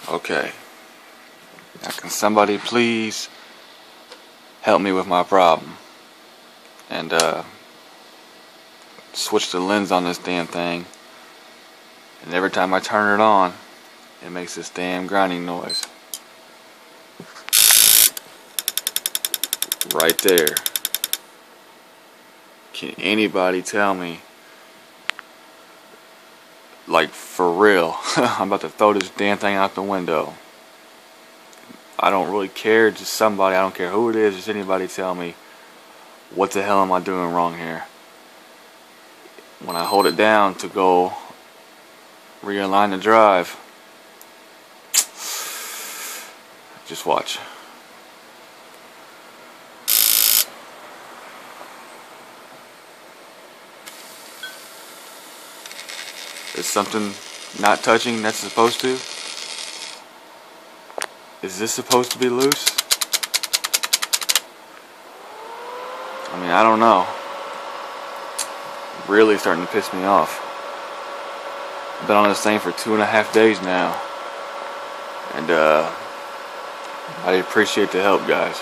Okay. Now can somebody please help me with my problem and switch the lens on this damn thing, and every time I turn it on it makes this damn grinding noise right there. Can anybody tell me, like for real? I'm about to throw this damn thing out the window. I don't really care, just somebody, I don't care who it is, just anybody tell me what the hell am I doing wrong here. When I hold it down to go realign the drive, just watch. Is something not touching that's supposed to? Is this supposed to be loose? I mean, I don't know. Really starting to piss me off. I've been on this thing for 2.5 days now. And I appreciate the help, guys.